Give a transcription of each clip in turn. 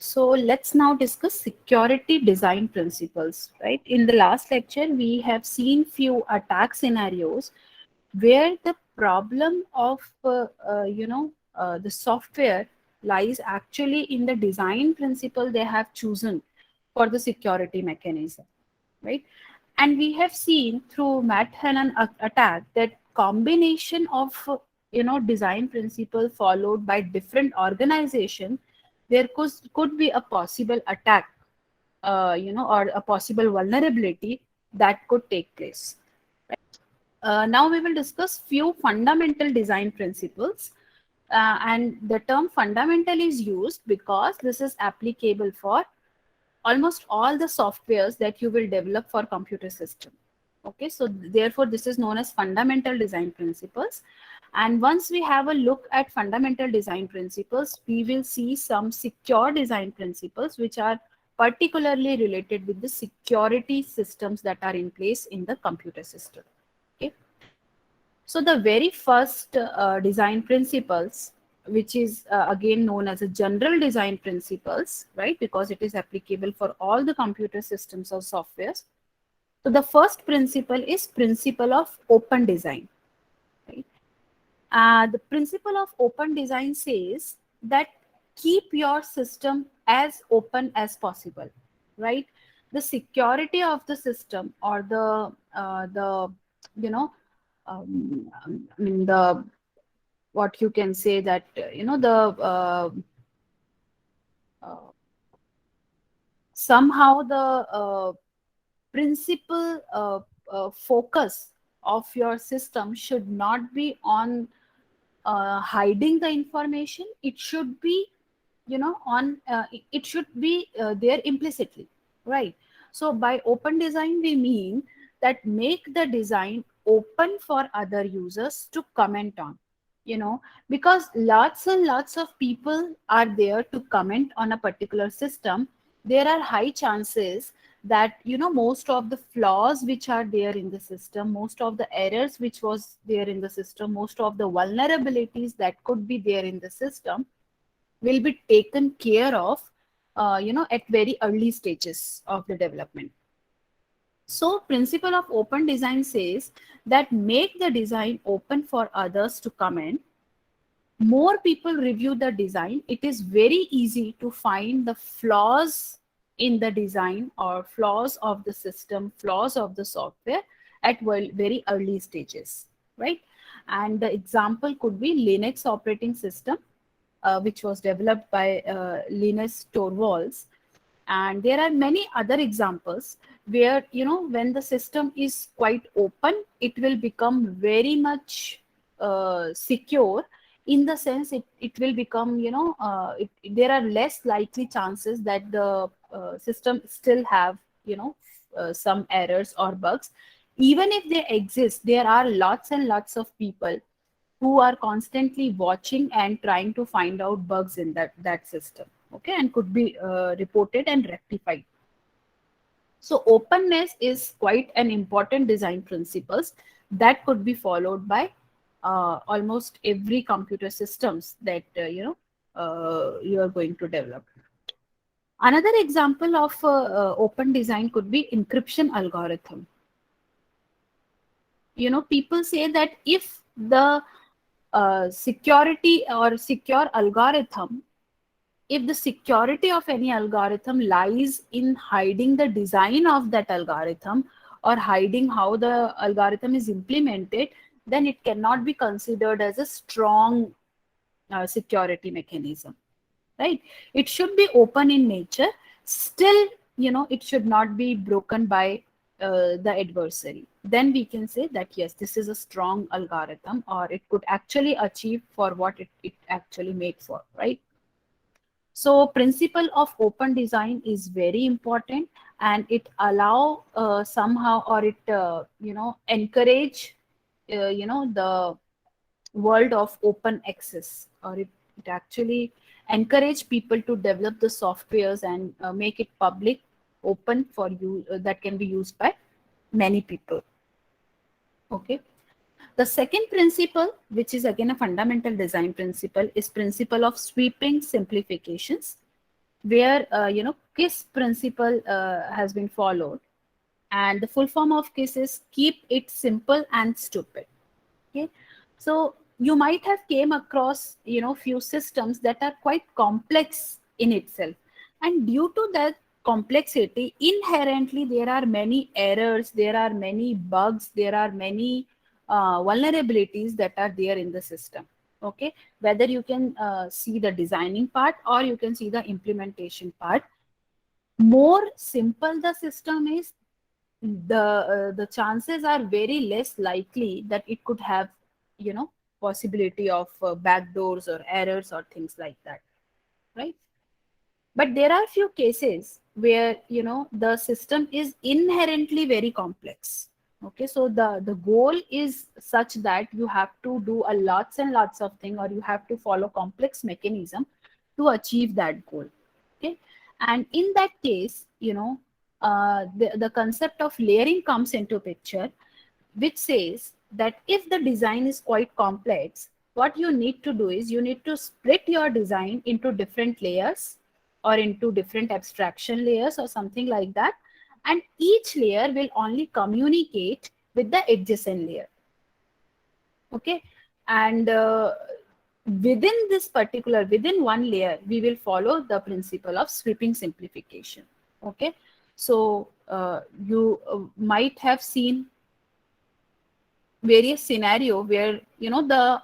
So let's now discuss security design principles, right? In the last lecture, we have seen few attack scenarios where the problem of the software lies actually in the design principle they have chosen for the security mechanism, right? And we have seen through Matt Hannon attack that combination of design principle followed by different organization, there could be a possible attack, or a possible vulnerability that could take place. Now we will discuss few fundamental design principles, and the term fundamental is used because this is applicable for almost all the softwares that you will develop for computer system. Okay, so therefore this is known as fundamental design principles. And once we have a look at fundamental design principles, we will see some secure design principles which are particularly related with the security systems that are in place in the computer system. Okay. So the very first design principles, which is again known as a general design principles, right? Because it is applicable for all the computer systems or softwares. So the first principle is principle of open design. Right? The principle of open design says that keep your system as open as possible, right? The security of the system or the you know I mean the what you can say that the uh, somehow the principal focus of your system should not be on hiding the information. It should be on it should be there implicitly, right? So by open design we mean that make the design open for other users to comment on, because lots and lots of people are there to comment on a particular system. There are high chances that most of the flaws which are there in the system, most of the errors which was there in the system, most of the vulnerabilities that could be there in the system will be taken care of at very early stages of the development. So principle of open design says that make the design open for others to comment. More people review the design, it is very easy to find the flaws in the design or flaws of the system, flaws of the software at very early stages, right? And the example could be Linux operating system, which was developed by Linus Torvalds. And there are many other examples where, when the system is quite open, it will become very much secure, in the sense it will become, there are less likely chances that the system still have, some errors or bugs. Even if they exist, there are lots and lots of people who are constantly watching and trying to find out bugs in that system, okay, and could be reported and rectified. So openness is quite an important design principles that could be followed by almost every computer systems that you are going to develop. Another example of open design could be encryption algorithm. People say that if the security or secure algorithm, if the security of any algorithm lies in hiding the design of that algorithm or hiding how the algorithm is implemented, then it cannot be considered as a strong security mechanism, right? It should be open in nature. Still, it should not be broken by the adversary. Then we can say that yes, this is a strong algorithm, or it could actually achieve for what it actually made for, right? So principle of open design is very important, and it allow somehow, or it encourage the world of open access, or it actually encourage people to develop the softwares and make it public, open for you, that can be used by many people. Okay. The second principle, which is again a fundamental design principle, is principle of sweeping simplifications. where KISS principle has been followed, and the full form of KISS is keep it simple and stupid. Okay, so you might have came across few systems that are quite complex in itself, and due to that complexity, inherently there are many errors, there are many bugs, there are many vulnerabilities that are there in the system. Okay, whether you can see the designing part or you can see the implementation part, more simple the system is, the chances are very less likely that it could have possibility of backdoors or errors or things like that, right? But there are few cases where the system is inherently very complex. Okay, so the goal is such that you have to do a lots and lots of things, or you have to follow complex mechanism to achieve that goal. Okay, and in that case, the concept of layering comes into picture, which says that if the design is quite complex, what you need to do is you need to split your design into different layers or into different abstraction layers or something like that. And each layer will only communicate with the adjacent layer. Okay. And within one layer, we will follow the principle of sweeping simplification. Okay. So you might have seen various scenario where the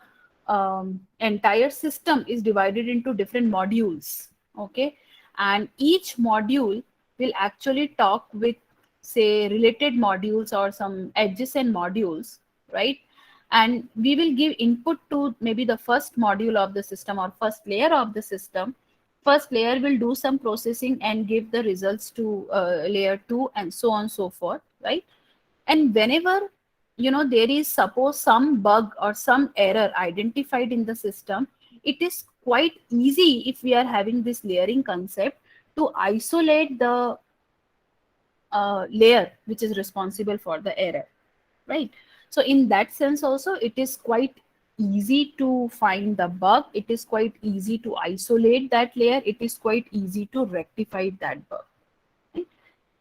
entire system is divided into different modules. Okay, and each module will actually talk with, say, related modules or some adjacent modules, right? And we will give input to maybe the first module of the system or first layer of the system. First layer will do some processing and give the results to layer 2, and so on and so forth, right? And whenever there is suppose some bug or some error identified in the system, it is quite easy, if we are having this layering concept, to isolate the layer which is responsible for the error, right? So in that sense also, it is quite easy to find the bug, it is quite easy to isolate that layer, it is quite easy to rectify that bug, right?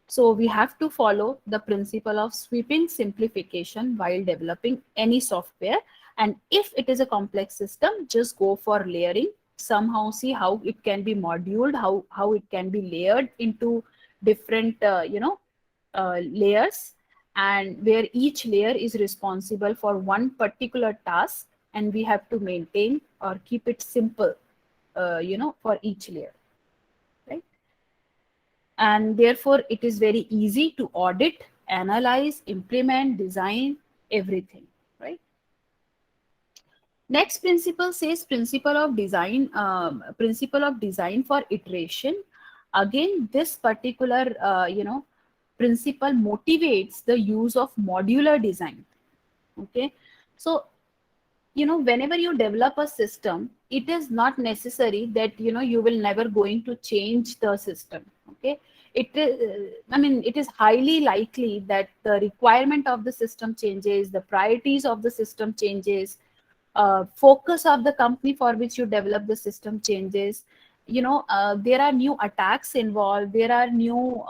So we have to follow the principle of sweeping simplification while developing any software. And if it is a complex system, just go for layering. Somehow see how it can be moduled, how it can be layered into different layers, and where each layer is responsible for one particular task, and we have to maintain or keep it simple for each layer, right? And therefore it is very easy to audit, analyze, implement, design, everything, right? Next principle says principle of design for iteration. Again, this particular principle motivates the use of modular design. Okay, so whenever you develop a system, it is not necessary that you will never going to change the system. Okay, it is, I mean, it is highly likely that the requirement of the system changes, the priorities of the system changes, focus of the company for which you develop the system changes. There are new attacks involved, there are new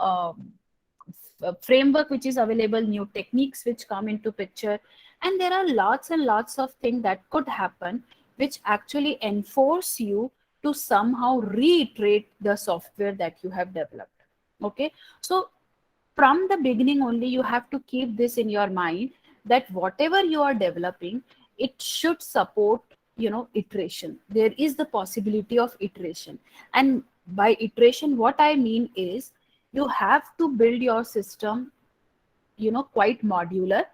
framework which is available, new techniques which come into picture, and there are lots and lots of things that could happen which actually enforce you to somehow reiterate the software that you have developed. Okay, so from the beginning only you have to keep this in your mind, that whatever you are developing, it should support iteration. There is the possibility of iteration, and by iteration what I mean is you have to build your system quite modular,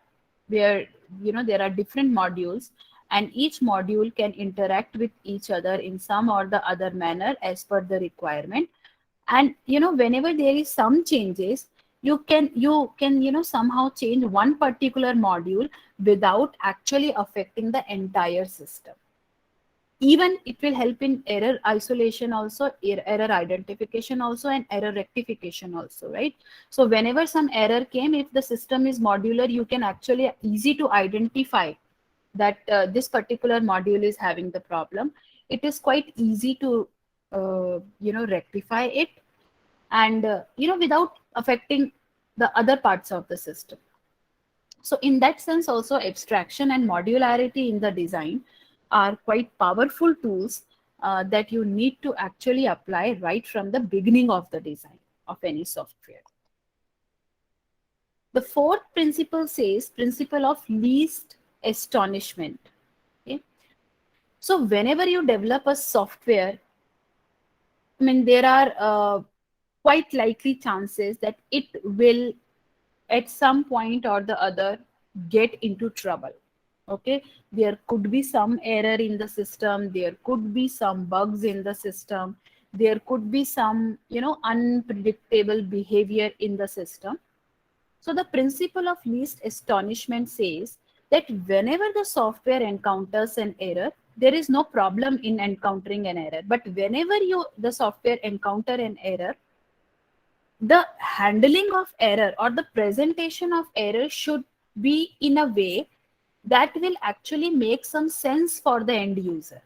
where there are different modules, and each module can interact with each other in some or the other manner as per the requirement. And whenever there is some changes, you can somehow change one particular module without actually affecting the entire system. Even it will help in error isolation also, error identification also, and error rectification also, right? So whenever some error came, if the system is modular, you can actually easy to identify that this particular module is having the problem. It is quite easy to rectify it, and without affecting the other parts of the system. So in that sense also, abstraction and modularity in the design are quite powerful tools that you need to actually apply right from the beginning of the design of any software. The fourth principle says principle of least astonishment. Okay? So whenever you develop a software, I mean, there are quite likely chances that it will at some point or the other get into trouble. Okay, there could be some error in the system, there could be some bugs in the system, there could be some unpredictable behavior in the system. So the principle of least astonishment says that whenever the software encounters an error, there is no problem in encountering an error, but whenever the software encounter an error, the handling of error or the presentation of error should be in a way that will actually make some sense for the end user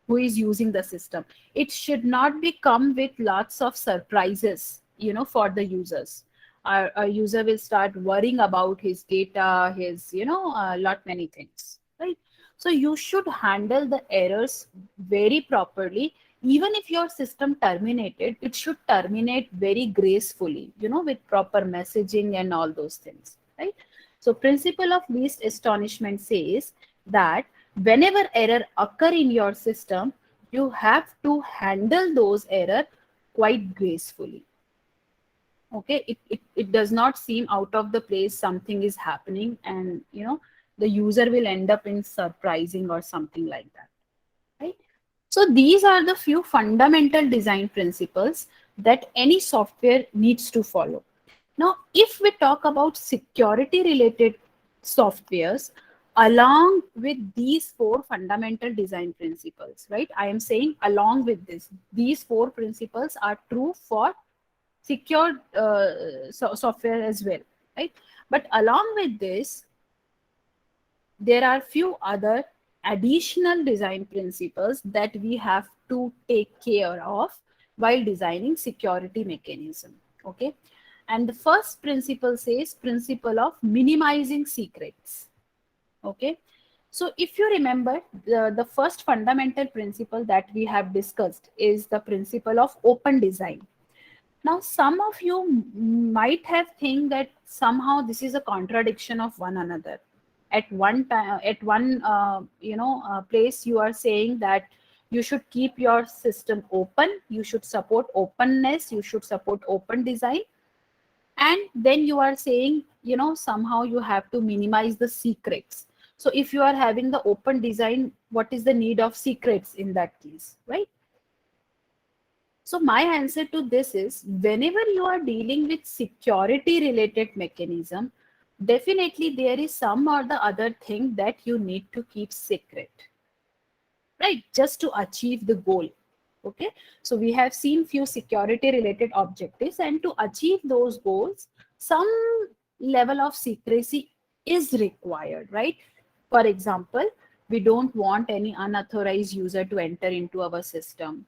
who is using the system. It should not be come with lots of surprises, for the users. A user will start worrying about his data, his, lot many things, right? So you should handle the errors very properly. Even if your system terminated, it should terminate very gracefully, with proper messaging and all those things, right? So principle of least astonishment says that whenever error occur in your system, you have to handle those error quite gracefully. Okay, it does not seem out of the place something is happening, and the user will end up in surprising or something like that, right? So these are the few fundamental design principles that any software needs to follow. Now, if we talk about security related softwares, along with these four fundamental design principles, right? I am saying along with these four principles are true for secure software as well, right? But along with this, there are few other additional design principles that we have to take care of while designing security mechanism. Okay, and the first principle says principle of minimizing secrets. Okay, so if you remember, the first fundamental principle that we have discussed is the principle of open design. Now some of you might have think that somehow this is a contradiction of one another. At one time, at one place, you are saying that you should keep your system open, you should support openness, you should support open design, and then you are saying somehow you have to minimize the secrets. So if you are having the open design, what is the need of secrets in that case, right? So my answer to this is, whenever you are dealing with security related mechanism, definitely there is some or the other thing that you need to keep secret, right? Just to achieve the goal. Okay. So we have seen few security related objectives, and to achieve those goals, some level of secrecy is required, right? For example, we don't want any unauthorized user to enter into our system.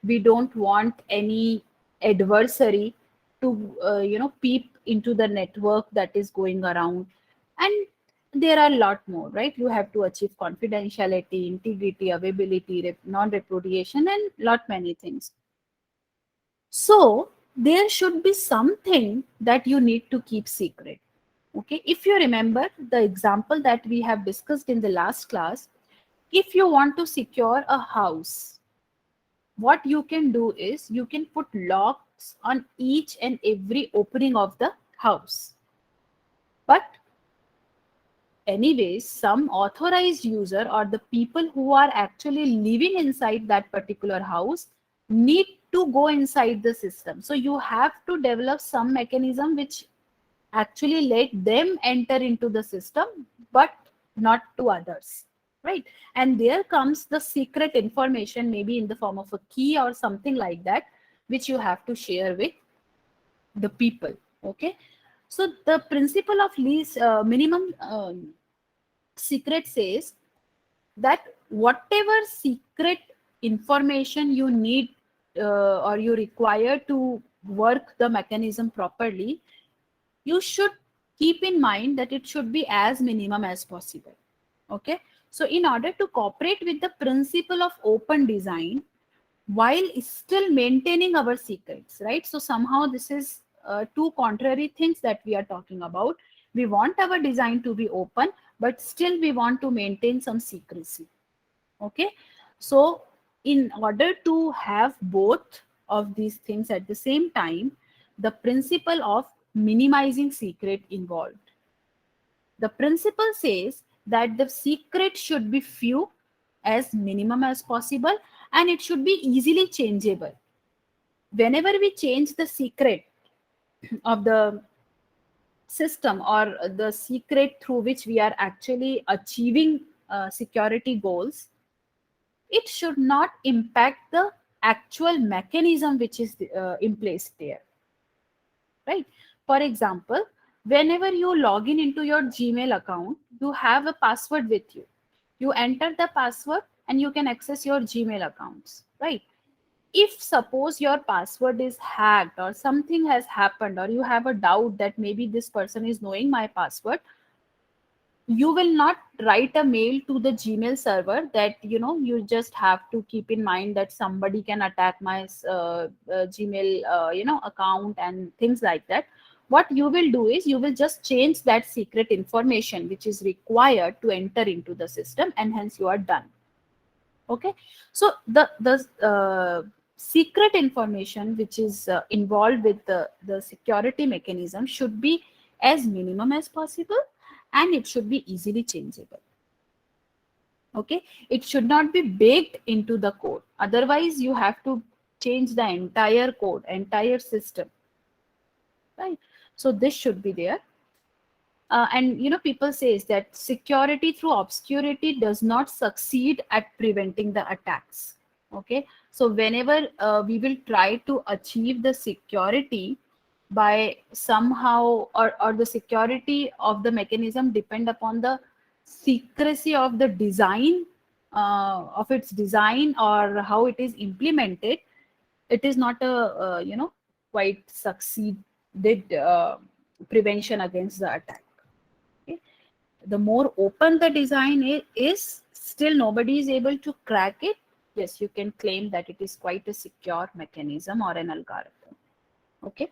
We don't want any adversary to peep into the network that is going around, and there are a lot more, right? You have to achieve confidentiality, integrity, availability, non-repudiation, and lot many things. So there should be something that you need to keep secret. Okay, if you remember the example that we have discussed in the last class, if you want to secure a house, what you can do is you can put locks on each and every opening of the house. But anyways, some authorized user or the people who are actually living inside that particular house need to go inside the system. So you have to develop some mechanism which actually let them enter into the system, but not to others, right? And there comes the secret information, maybe in the form of a key or something like that, which you have to share with the people. Okay, so the principle of least minimum secret says that whatever secret information you need or you require to work the mechanism properly, you should keep in mind that it should be as minimum as possible. Okay, so in order to cooperate with the principle of open design while still maintaining our secrets, right? So somehow this is two contrary things that we are talking about. We want our design to be open, but still we want to maintain some secrecy. Okay, so in order to have both of these things at the same time, the principle of minimizing secret involved. The principle says that the secret should be few, as minimum as possible, and it should be easily changeable. Whenever we change the secret of the system or the secret through which we are actually achieving security goals, it should not impact the actual mechanism which is in place there, right? For example, whenever you log in into your Gmail account, you have a password with you. You enter the password and you can access your Gmail accounts, right? If suppose your password is hacked or something has happened, or you have a doubt that maybe this person is knowing my password, you will not write a mail to the Gmail server that, you just have to keep in mind that somebody can attack my Gmail account and things like that. What you will do is you will just change that secret information which is required to enter into the system, and hence you are done. Okay, so the secret information which is involved with the security mechanism should be as minimum as possible, and it should be easily changeable. Okay, it should not be baked into the code, otherwise you have to change the entire code, entire system, right? So this should be there. And people says that security through obscurity does not succeed at preventing the attacks. Okay, so whenever we will try to achieve the security by somehow, or the security of the mechanism depend upon the secrecy of the design, of its design, or how it is implemented, it is not a quite succeeded prevention against the attack. Okay? The more open the design is, still nobody is able to crack it, yes, you can claim that it is quite a secure mechanism or an algorithm. Okay,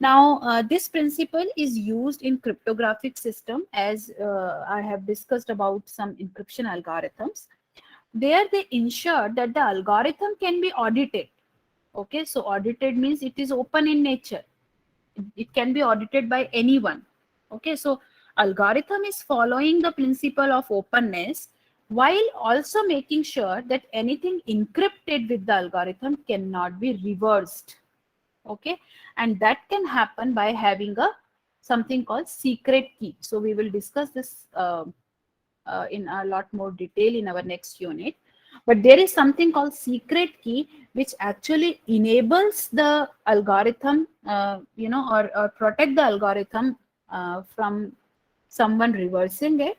now this principle is used in cryptographic system, as I have discussed about some encryption algorithms. There they ensure that the algorithm can be audited. Okay, so audited means it is open in nature, it can be audited by anyone. Okay, so algorithm is following the principle of openness while also making sure that anything encrypted with the algorithm cannot be reversed. Okay, and that can happen by having a something called secret key. So we will discuss this in a lot more detail in our next unit. But there is something called secret key which actually enables the algorithm, or protect the algorithm from someone reversing it.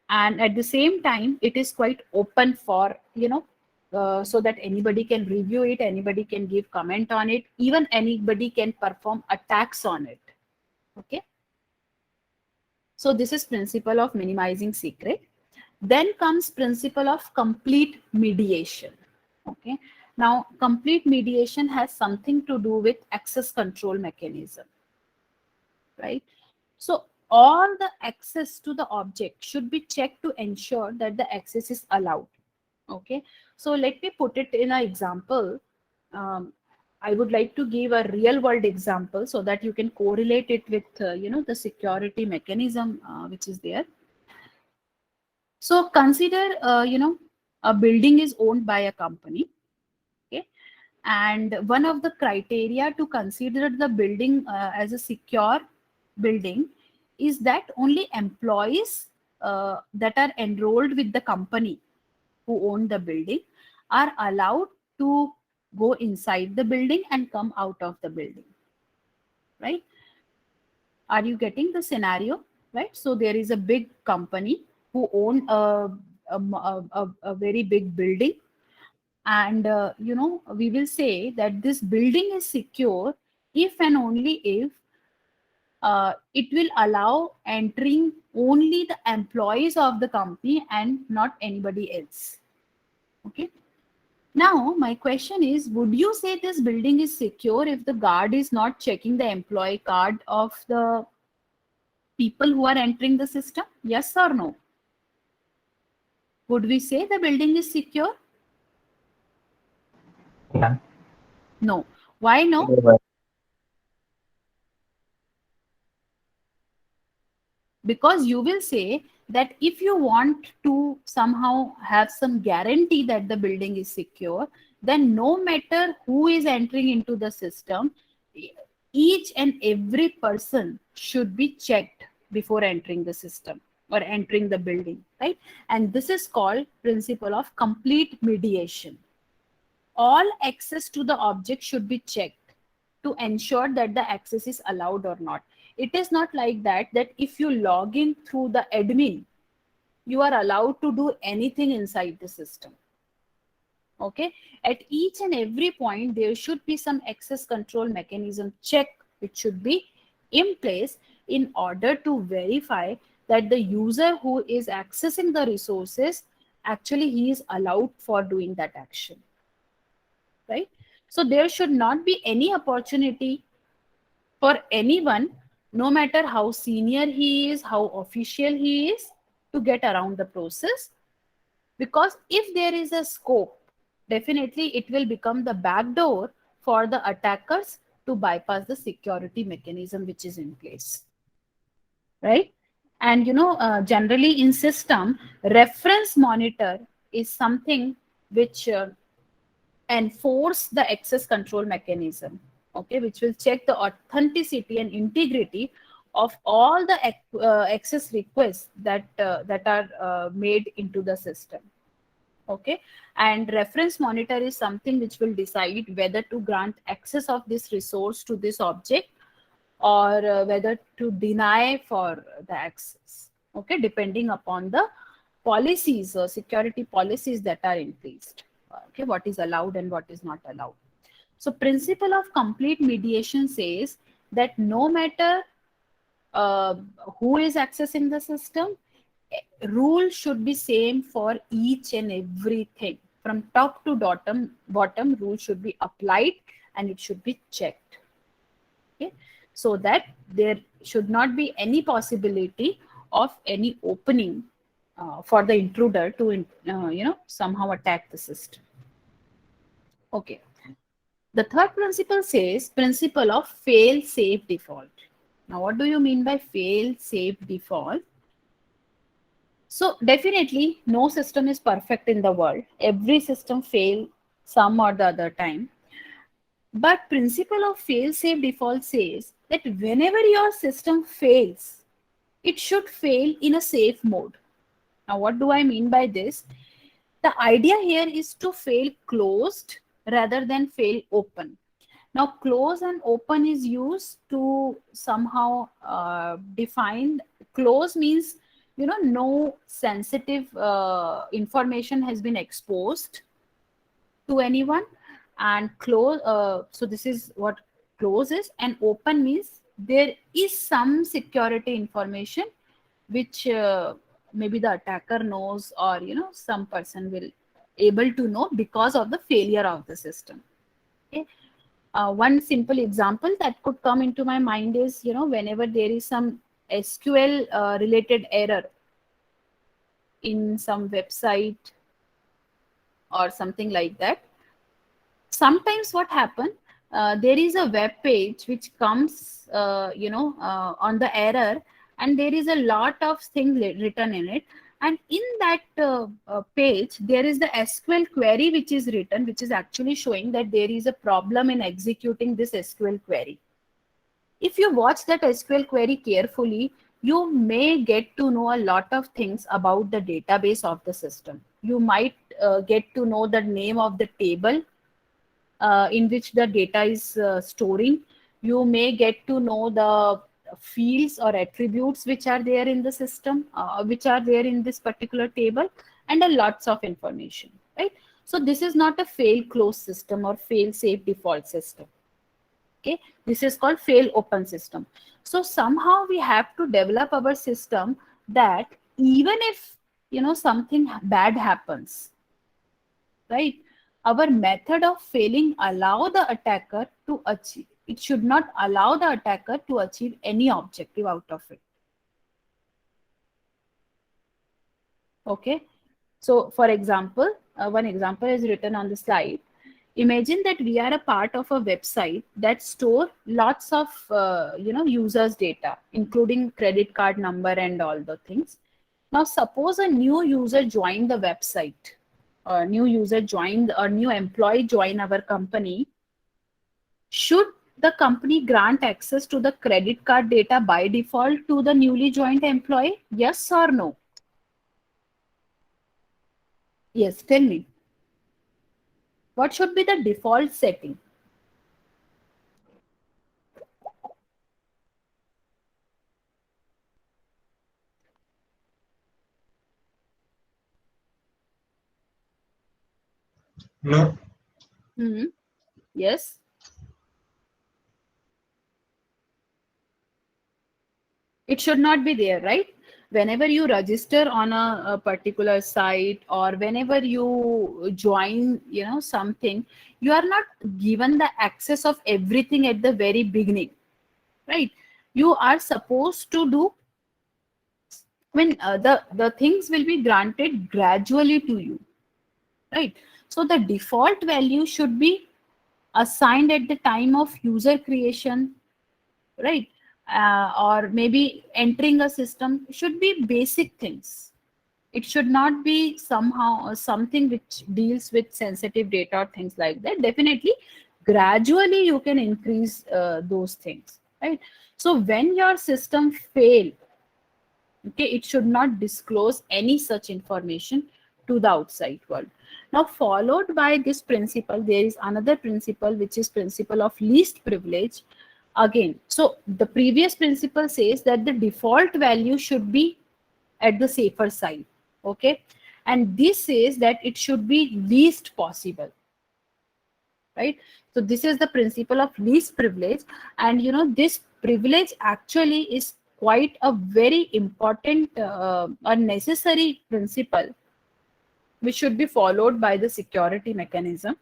And at the same time, it is quite open for, so that anybody can review it, anybody can give comment on it, even anybody can perform attacks on it. Okay. So this is principle of minimizing secret. Then comes principle of complete mediation. Okay. Now, complete mediation has something to do with access control mechanism, right? So all the access to the object should be checked to ensure that the access is allowed. Okay. So let me put it in an example. I would like to give a real world example so that you can correlate it with, the security mechanism which is there. So consider, a building is owned by a company. Okay. And one of the criteria to consider the building as a secure building is that only employees that are enrolled with the company who own the building are allowed to go inside the building and come out of the building, right? Are you getting the scenario, right? So there is a big company who own a very big building, And we will say that this building is secure if and only if it will allow entering only the employees of the company and not anybody else. Okay. Now, my question is, would you say this building is secure if the guard is not checking the employee card of the people who are entering the system? Yes or no? Would we say the building is secure? Yeah. No. Why no? Because you will say that if you want to somehow have some guarantee that the building is secure, then no matter who is entering into the system, each and every person should be checked before entering the system or entering the building, right? And this is called principle of complete mediation. All access to the object should be checked to ensure that the access is allowed or not. It is not like that if you log in through the admin, you are allowed to do anything inside the system. Okay, at each and every point there should be some access control mechanism check which should be in place in order to verify that the user who is accessing the resources, actually he is allowed for doing that action, right? So there should not be any opportunity for anyone, no matter how senior he is, how official he is, to get around the process. Because if there is a scope, definitely it will become the backdoor for the attackers to bypass the security mechanism which is in place, right? And generally in system, reference monitor is something which enforce the access control mechanism, okay, which will check the authenticity and integrity of all the access requests that are made into the system. Okay, and reference monitor is something which will decide whether to grant access of this resource to this object or whether to deny for the access, okay, depending upon the policies or security policies that are in place. Okay, what is allowed and what is not allowed. So principle of complete mediation says that no matter uh, who is accessing the system, rule should be same for each and everything. From top to bottom rule should be applied and it should be checked. Okay, so that there should not be any possibility of any opening for the intruder to somehow attack the system. Okay, the third principle says principle of fail safe default. Now what do you mean by fail safe default? So definitely no system is perfect in the world. Every system fail some or the other time. But principle of fail safe default says that whenever your system fails, it should fail in a safe mode. Now what do I mean by this? The idea here is to fail closed rather than fail open. Now close and open is used to somehow define. Close means no sensitive information has been exposed to anyone, and close so this is what close is, and open means there is some security information which maybe the attacker knows, or some person will able to know because of the failure of the system. Okay, one simple example that could come into my mind is whenever there is some SQL related error in some website or something like that. Sometimes what happen, there is a web page which comes on the error, and there is a lot of things written in it, and in that page there is the SQL query which is written, which is actually showing that there is a problem in executing this SQL query. If you watch that SQL query carefully, you may get to know a lot of things about the database of the system. You might get to know the name of the table in which the data is storing. You may get to know the fields or attributes which are there in the system, which are there in this particular table, and a lots of information, right? So this is not a fail close system or fail safe default system. Okay, this is called fail open system. So somehow we have to develop our system that even if something bad happens, right, our method of failing allow the attacker to achieve, it should not allow the attacker to achieve any objective out of it. Okay, so for example, one example is written on the slide. Imagine that we are a part of a website that store lots of users data, including credit card number and all the things. Now suppose a new user joined the website, or new user joined, or new employee join our company. Should the company grant access to the credit card data by default to the newly joined employee? Yes or no? Yes, tell me. What should be the default setting? No. Hmm. Yes. It should not be there, right? Whenever you register on a particular site, or whenever you join something, you are not given the access of everything at the very beginning, right? You are supposed to do, when the things will be granted gradually to you, right? So the default value should be assigned at the time of user creation, right? Or maybe entering a system, should be basic things. It should not be somehow something which deals with sensitive data or things like that. Definitely gradually you can increase those things, right? So when your system fail, okay, it should not disclose any such information to the outside world. Now followed by this principle, there is another principle, which is principle of least privilege. Again, so the previous principle says that the default value should be at the safer side, okay, and this says that it should be least possible, right? So this is the principle of least privilege, and this privilege actually is quite a very important a necessary principle which should be followed by the security mechanism.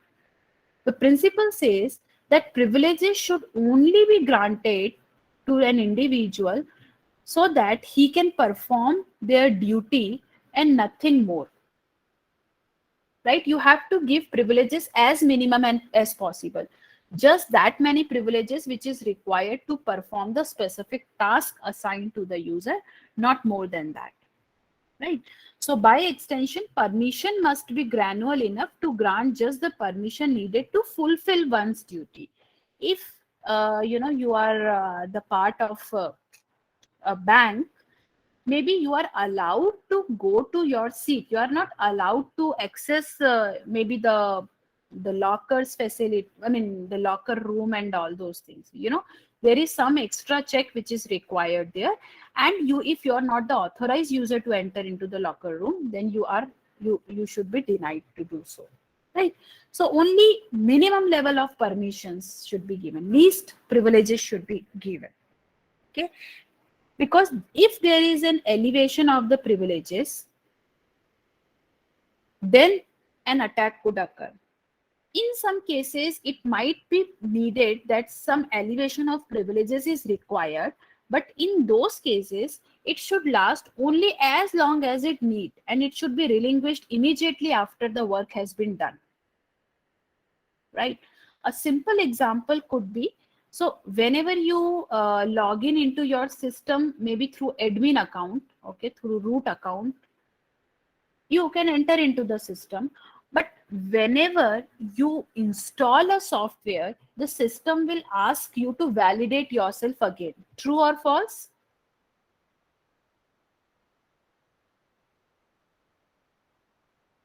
The principle says that privileges should only be granted to an individual so that he can perform their duty and nothing more, right? You have to give privileges as minimum and as possible, just that many privileges which is required to perform the specific task assigned to the user, not more than that, right? So by extension, permission must be granular enough to grant just the permission needed to fulfill one's duty. If you are the part of a bank, maybe you are allowed to go to your seat, you are not allowed to access maybe the lockers facility, I mean the locker room and all those things, there is some extra check which is required there, and you, if you are not the authorized user to enter into the locker room, then you should be denied to do so, right? So only minimum level of permissions should be given, least privileges should be given, okay? Because if there is an elevation of the privileges, then an attack could occur. In some cases, it might be needed that some elevation of privileges is required, but in those cases, it should last only as long as it need, and it should be relinquished immediately after the work has been done, right? A simple example could be, so whenever you log in into your system, maybe through admin account, okay, through root account, you can enter into the system. But whenever you install a software, the system will ask you to validate yourself again. True or false?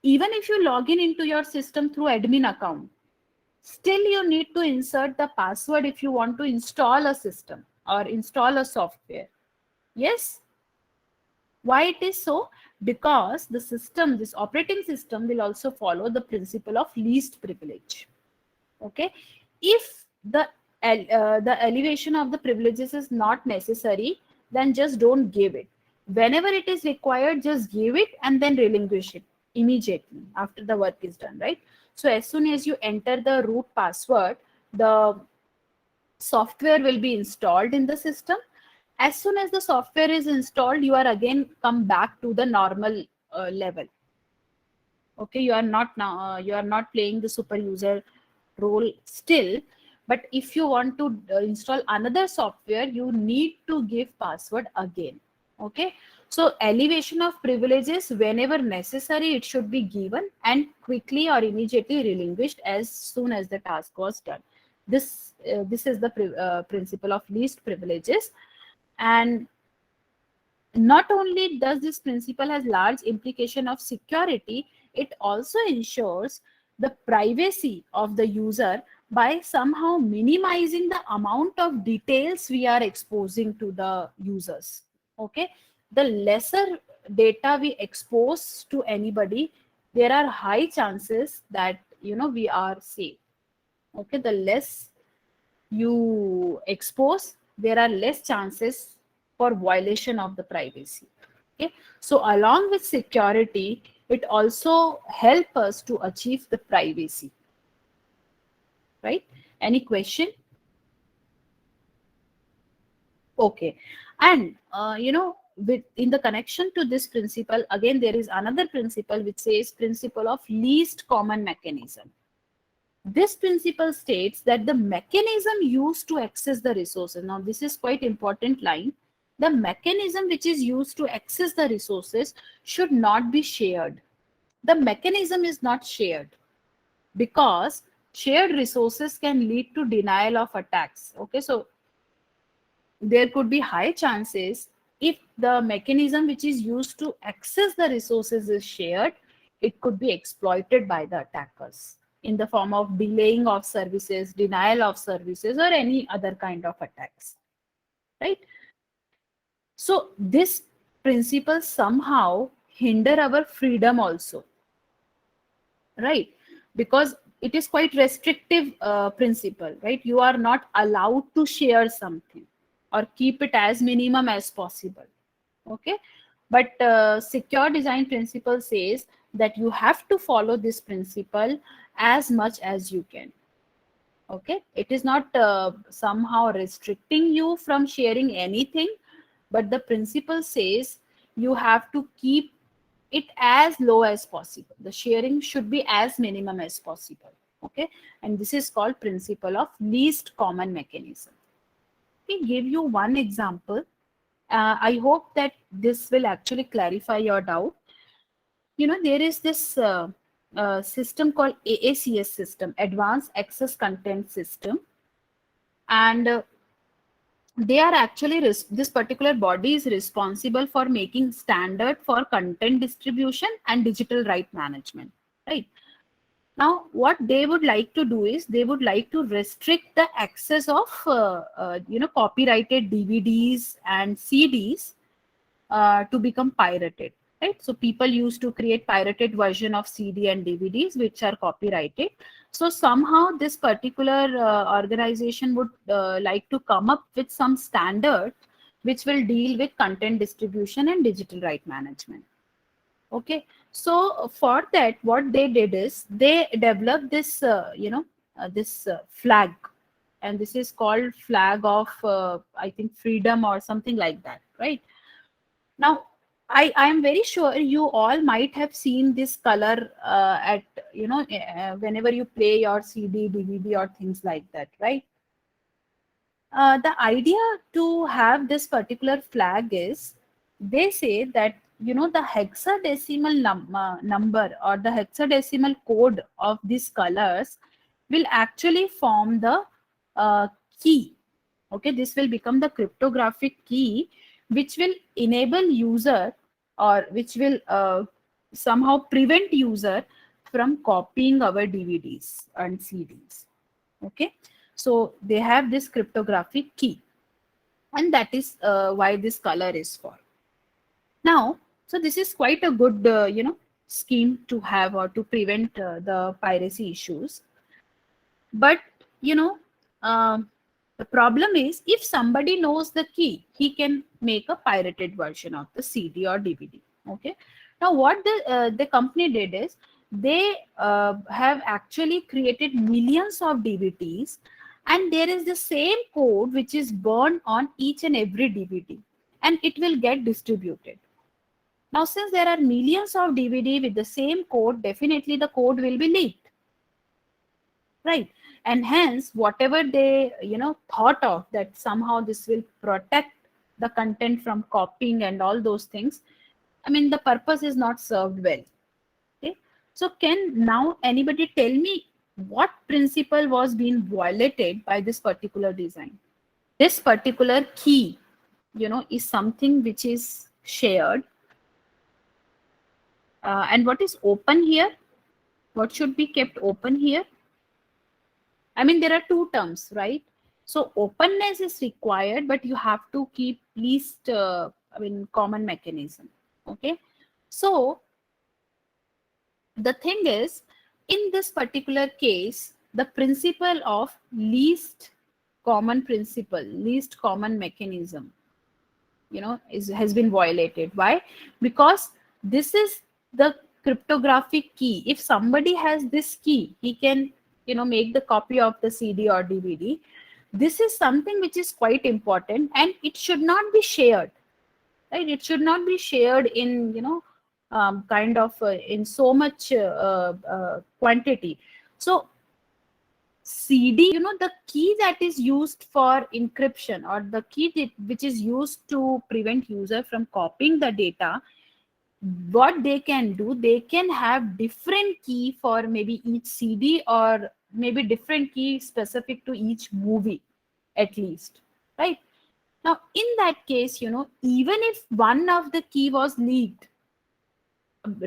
Even if you log in into your system through admin account, still you need to insert the password if you want to install a system or install a software. Yes? Why it is so? Because the system, this operating system, will also follow the principle of least privilege. Okay, if the elevation of the privileges is not necessary, then just don't give it. Whenever it is required, just give it and then relinquish it immediately after the work is done, right? So as soon as you enter the root password, the software will be installed in the system. As soon as the software is installed, you are again come back to the normal level. Okay, you are not now you are not playing the super user role still. But if you want to install another software, you need to give password again. Okay, so elevation of privileges, whenever necessary, it should be given and quickly or immediately relinquished as soon as the task was done. This is the principle of least privileges. And not only does this principle has large implication of security, it also ensures the privacy of the user by somehow minimizing the amount of details we are exposing to the users. Okay, the lesser data we expose to anybody, there are high chances that we are safe. Okay, the less you expose, there are less chances for violation of the privacy. Okay, so along with security, it also help us to achieve the privacy, right? Any question? Okay, and with in the connection to this principle, again there is another principle which says principle of least common mechanism. This principle states that the mechanism used to access the resources, now this is quite important line, the mechanism which is used to access the resources should not be shared. The mechanism is not shared because shared resources can lead to denial of attacks. Okay, so there could be high chances if the mechanism which is used to access the resources is shared, it could be exploited by the attackers in the form of delaying of services, denial of services, or any other kind of attacks, right? So this principle somehow hinder our freedom also, right? Because it is quite restrictive principle, right? You are not allowed to share something or keep it as minimum as possible. Okay, but secure design principle says that you have to follow this principle as much as you can. Okay, it is not somehow restricting you from sharing anything, but the principle says you have to keep it as low as possible. The sharing should be as minimum as possible. Okay, and this is called principle of least common mechanism. Let me give you one example. I hope that this will actually clarify your doubt. There is this system called AACS system, Advanced Access Content System, and they are actually this particular body is responsible for making standard for content distribution and digital right management, right? Now what they would like to do is they would like to restrict the access of copyrighted DVDs and CDs to become pirated, right? So people used to create pirated version of CD and DVDs which are copyrighted. So somehow this particular organization would like to come up with some standard which will deal with content distribution and digital right management. Okay, so for that what they did is they developed this this flag, and this is called flag of I think freedom or something like that, right? Now, I am very sure you all might have seen this color at whenever you play your CD, DVD, or things like that, right? The idea to have this particular flag is they say that the hexadecimal number or the hexadecimal code of these colors will actually form the key. Okay, this will become the cryptographic key which will enable user or which will somehow prevent user from copying our DVDs and CDs. Okay, so they have this cryptographic key, and that is why this color is for. Now, so this is quite a good, scheme to have or to prevent the piracy issues. But, you know, um, the problem is if somebody knows the key, he can make a pirated version of the CD or DVD. Okay. Now, what the company did is they have actually created millions of DVDs, and there is the same code which is burned on each and every DVD, and it will get distributed. Now, since there are millions of DVD with the same code, definitely the code will be leaked, right? And hence, whatever they thought of that somehow this will protect the content from copying and all those things, I mean, the purpose is not served well. Okay, so can now anybody tell me what principle was being violated by this particular design? This particular key, is something which is shared. And what is open here? What should be kept open here? I mean, there are two terms, right? So openness is required, but you have to keep least, common mechanism. Okay. So the thing is, in this particular case, the principle of least common principle, least common mechanism, has been violated. Why? Because this is the cryptographic key. If somebody has this key, he can make the copy of the CD or DVD. This is something which is quite important, and it should not be shared, right? It should not be shared in kind of in so much quantity. So CD, the key that is used for encryption, or the key which is used to prevent user from copying the data, what they can do, they can have different key for maybe each CD, or maybe different key specific to each movie, at least, right? Now, in that case, even if one of the key was leaked,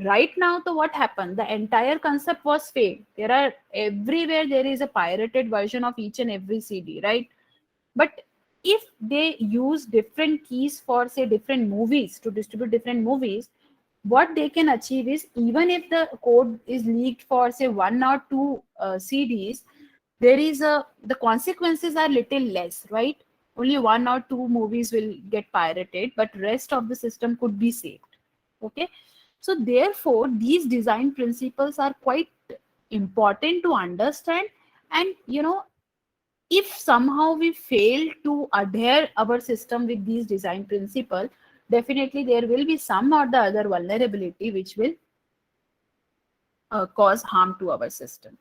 right now, so what happened? The entire concept was failed. There are everywhere there is a pirated version of each and every CD, right? But if they use different keys for say different movies to distribute different movies, what they can achieve is, even if the code is leaked for say one or two CDs, there is the consequences are little less, right? Only one or two movies will get pirated, but rest of the system could be saved. Okay, so therefore these design principles are quite important to understand. And if somehow we fail to adhere our system with these design principles, definitely there will be some or the other vulnerability which will cause harm to our system.